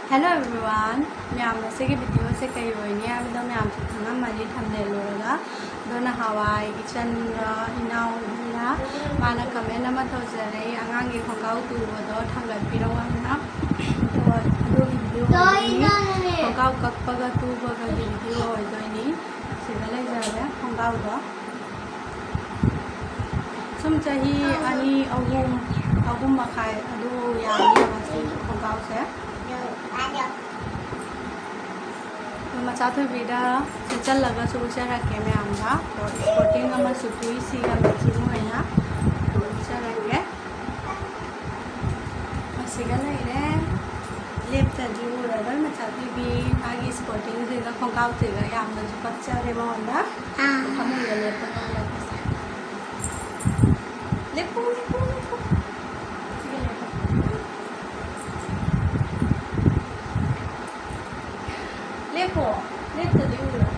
Hello everyone, ma'am na sige video se kayo ni am do ma'am se thanga mali thumbnail lo ga do na hawai ichan inau la mana comment na ma tho jare angang gi khonggau tu do thangat pi ro na do video khonggau kak pa ga tu ba ga video oi do ni se ga lai jare khonggau do sum chahi ani ahum makhai adu ya ni ba se khonggau se मचा तो Vida से चल लगा सुबह रखे मैं आऊँगा और स्पोर्टिंग का मैं सुपुई सी का बच्ची हूँ है ना सुबह रखे मसीगा नहीं रे लेप तजी वो रहा मचा तो भी आगे स्पोर्टिंग से का खंगाव से का याम ना जो बच्चा रे माउंडा हम ये लेप पर लगा लेपो लेपो लेपो लेपो लेप तजी वो रहा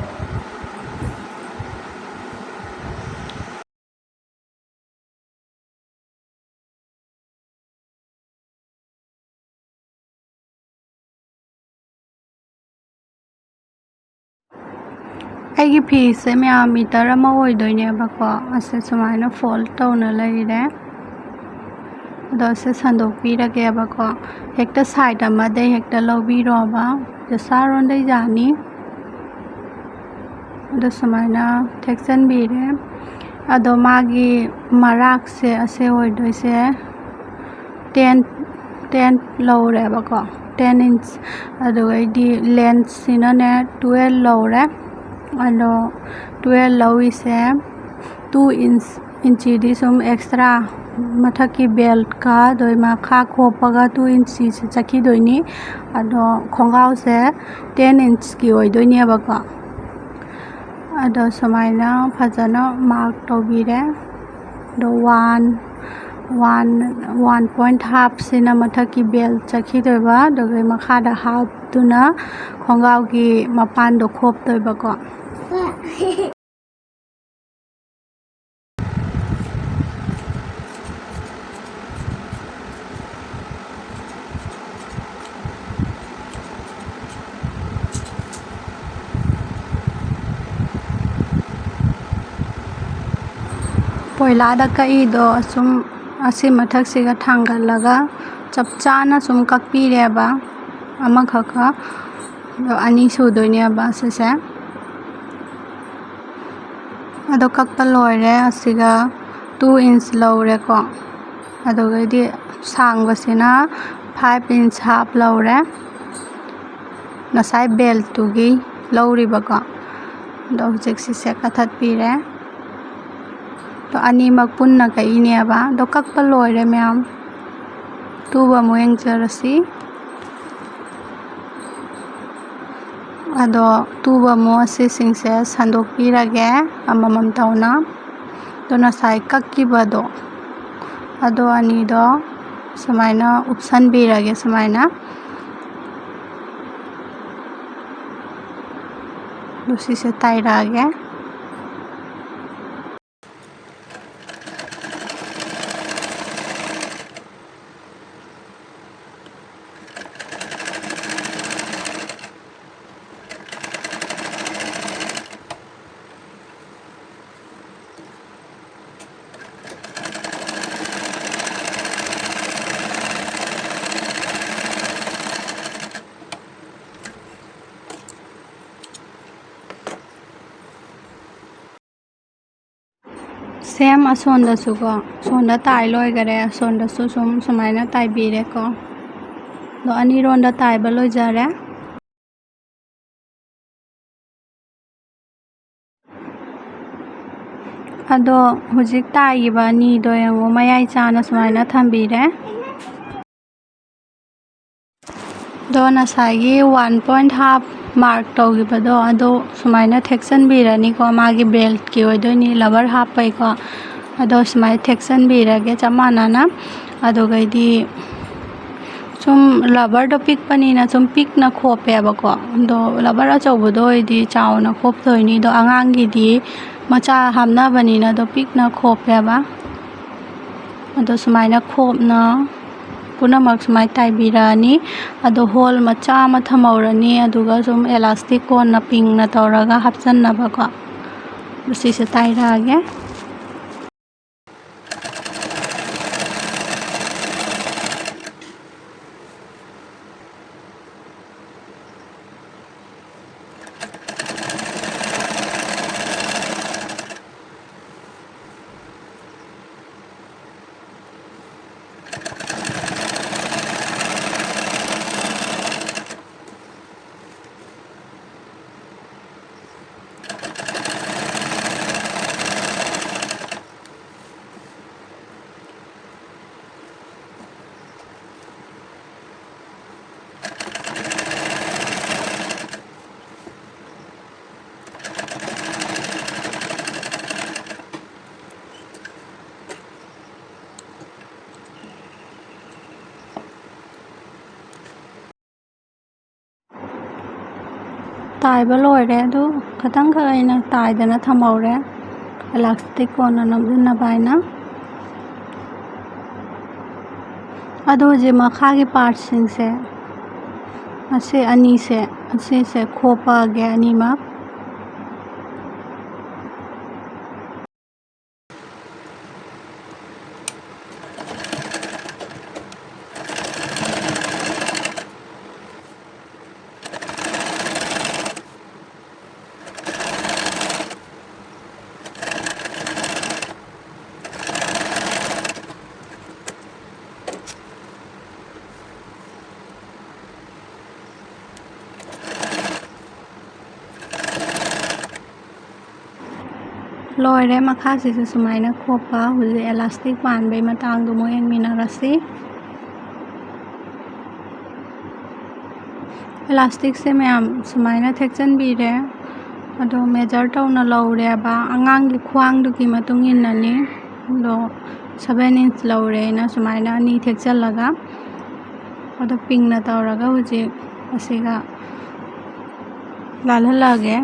ꯑꯩꯒꯤ ꯐꯤꯁꯦ ꯃꯌꯥꯝ ꯃꯤꯇꯔ ꯑꯃ ꯑꯣꯏꯗꯣꯏꯅꯦꯕꯀꯣ ꯑꯁꯦ ꯁꯨꯃꯥꯏꯅ ꯐꯣꯜꯗ ꯇꯧꯅ ꯂꯩꯔꯦ ꯑꯗꯣ ꯑꯁꯦ ꯁꯟꯗꯣꯛꯄꯤꯔꯒꯦꯕꯀꯣ ꯍꯦꯛꯇ ꯁꯥꯏꯗ ꯑꯃꯗꯩ ꯍꯦꯛꯇ ꯂꯧꯕꯤꯔꯣꯕ ꯖꯁꯥꯔꯣꯟꯗꯩ ꯌꯥꯅꯤ ꯑꯗꯣ ꯁꯨꯃꯥꯏꯅ ꯊꯦꯛꯆꯟꯕꯤꯔꯦ ꯑꯗꯣ ꯃꯥꯒꯤ ꯃꯔꯥꯛꯁꯦ ꯑꯁꯦ ꯑꯣꯏꯗꯣꯏꯁꯦ 10 ꯂꯧꯔꯦꯕꯀꯣ 10 inch ꯑꯗꯨꯒꯩꯗꯤ ꯂꯦꯟꯁꯁꯤꯅꯅꯦ 12 ꯂꯧꯔꯦ ꯑꯗꯣ 12 ꯂꯧꯏꯁꯦ 2 inchꯗꯤ ꯁꯨꯝ ꯑꯦꯛꯁꯇ꯭ꯔꯥ ꯃꯊꯛꯀꯤ ꯕꯦꯜꯠꯀ ꯑꯗꯣ ꯃꯈꯥ ꯈꯣꯞꯄꯒ 2 inchꯁꯦ ꯆꯠꯈꯤꯗꯣꯏꯅꯤ ꯑꯗꯣ ꯈꯣꯡꯒ꯭ꯔꯥꯎꯁꯦ 10 inchꯀꯤ ꯑꯣꯏꯗꯣꯏꯅꯦꯕꯀꯣ ꯑꯗꯣ ꯁꯨꯃꯥꯏꯅ ꯐꯖꯅ ꯃꯥꯔꯛ ꯇꯧꯕꯤꯔꯦ ꯑꯗꯣ 1.5 ꯁꯤꯅ ꯃꯊꯛꯀꯤ ꯕꯦꯜꯠ ꯆꯠꯈꯤꯗꯣꯏꯕ ꯑꯗꯨꯒ ꯃꯈꯥꯗ ꯍꯥꯞꯇꯨꯅ ꯈꯣꯡꯒ꯭ꯔꯥꯎꯒꯤ ꯃꯄꯥꯟꯗꯣ ꯈꯣꯞꯇꯣꯏꯕꯀꯣ ꯄꯣꯏꯂꯥꯗ ꯀꯛꯏꯗꯣ ꯑꯁꯨꯝ ꯑꯁꯤ ꯃꯊꯛꯁꯤꯒ ꯊꯥꯡꯒꯠꯂꯒ ꯆꯞ ꯆꯥꯅ ꯁꯨꯝ ꯀꯛꯄꯤꯔꯦꯕ ꯑꯃꯈꯛꯀ ꯑꯗꯣ ꯑꯅꯤ ꯁꯨꯗꯣꯏꯅꯦꯕ ꯑꯁꯤꯁꯦ ꯑꯗꯣ ꯀꯛꯄ ꯂꯣꯏꯔꯦ ꯑꯁꯤꯒ 2 inch ꯂꯧꯔꯦꯀꯣ ꯑꯗꯨꯒꯩꯗꯤ ꯁꯥꯡꯕꯁꯤꯅ 5 inch ꯍꯥꯞ ꯂꯧꯔꯦ ꯉꯁꯥꯏ ꯕꯦꯜꯠꯇꯨꯒꯤ ꯂꯧꯔꯤꯕꯀꯣ ꯑꯗꯣ ꯍꯧꯖꯤꯛ ꯁꯤꯁꯦ ꯀꯛꯊꯠꯄꯤꯔꯦ तो अनीमक पुन्ना कईनेबा दो कक्पा लोइरे मैम तुबा अमुक येंगजरसी अदो तुबा अमुक असिसिंगसे संदोकपिरगे अममम तौना दो नसाई कक्किबदो अदो अनीदो सुमाइना उपसनबिरगे सुमाइना दुसिसे ताइरागे सेम असोंदसुको सोंदा ताई लोइगरे असोंदसु सुमाइना ताइबिरेको दो अनीरोंदा ताइबा लोइजरे अदो हुजिक ताइबा अनीदो यंगो मयाई चाना सुमाइना थंबिरे दो नसाई 1.5 मार्क तौगिबदो अदो सुमाइना थेक्सनबिरनिको मागी बेल्ट की ओइदोनी लवर हापैको अदो सुमाइ थेक्सनबिरगे चमानाना अदोगैदी सुम लवर दो पिकपनिना सुम पिकना खोपेबको दो लवर अचौबदो ओइदी चाउना खोपतोइनी दो आंगांगिदी मचा हामनाबनिना दो पिकना खोपेबा अदो सुमाइना खोपना पुनमक सुमाय ताइबिरानी अदो होल मचा अमा थमौरनी अदुगा सुम एलास्टिक कोन पिंग तौरगा हापचन्नबको सिसे ताइरागे ताइबा लोइरे अदु खतंग खैना ताइदना थमौरे एलास्टिक कोन नमजन्नबाइना अदो जे मखागी पार्ट सिंगसे असे अनी से खोपागे अनीमक लोइरे मखासिसे सुमाइना खोपा हुजे एलास्टिक पानबे मतांगदो मो येंगमिनारसी एलास्टिक से मैम सुमाइना थेक्चनबीरे अदो मेजर तौना लौरेबा आंगांगी ख्वांगदुगी मतुंग इन्ननी दो 7 इंच लौरेना सुमाइना अनी थेक्चलगा अदो पिंगना तौरगा हुजे असिगा लालहलागे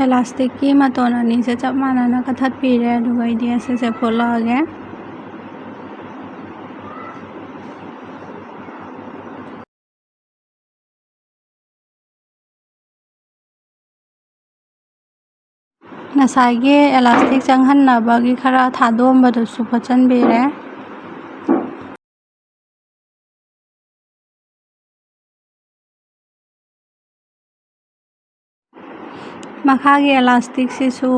एलास्टिक की मतोन अनी से चप मानाना कथत पीरे अदुगा इदी से फोलागे नसाइगे एलास्टिक चंगहन्नबगी खरा थादोमबदुसु फचनबीरे मखागी एलास्टिक सिसु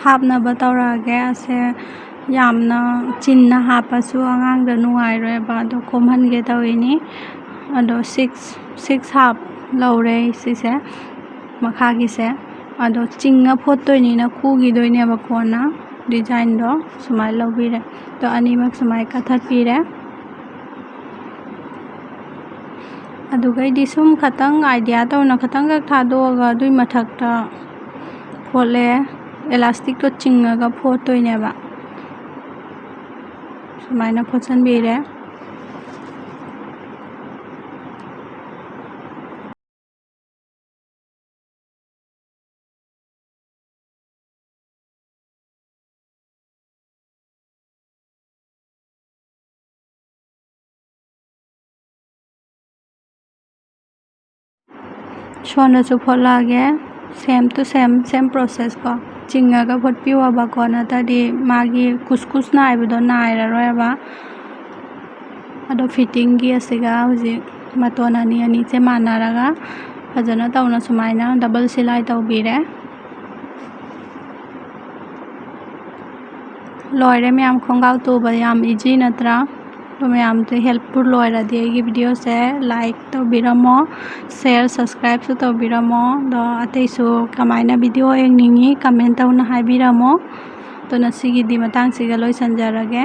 हापनबा तौरागे असे यामना चिन्ना हापसु आंगांगदा नुंगाइरोएबा अदो खोमहनगे तौइनी अदो 6 हाप लौरे सिसे मखागिसे अदो चिंगा फोटोइनीना खुगिदोइनेबा कोना डिजाइन दो सुमाइ लौबीरे तो अनीमक सुमाइ कथत पीरे अदुगैदी सुम खतंग आइडिया तौना खतंग थादोगा दुई मथक्ता फोले एलास्टिक तो चिंगागा फोटोइनेबा सुमाइना फोचनबीरे सोनसु फोलागे सेम टू सेम प्रोसेस को चिंगागा फोटपिवाबा को नतादि मागी कुछ नाइबदो नाइरारोएबा अदो फिटिंग की असिगा हुजी मतोन अनी से मानारागा फजना तौना सुमाइना डबल सिलाई तौबीरे लोइरे मैम खोंगाव तोबा याम इजी नत्रा तो मैम तो हेल्पफुल लोइरादी आइगी वीडियो से लाइक तौबीरमो शेयर सब्सक्राइब सु तौबीरमो दो अतैसु कमाइना वीडियो येंगनिंगी कमेंट तौना हाइबीरमो तो नसिगिदी मतांग सिगा लोइसनजरगे।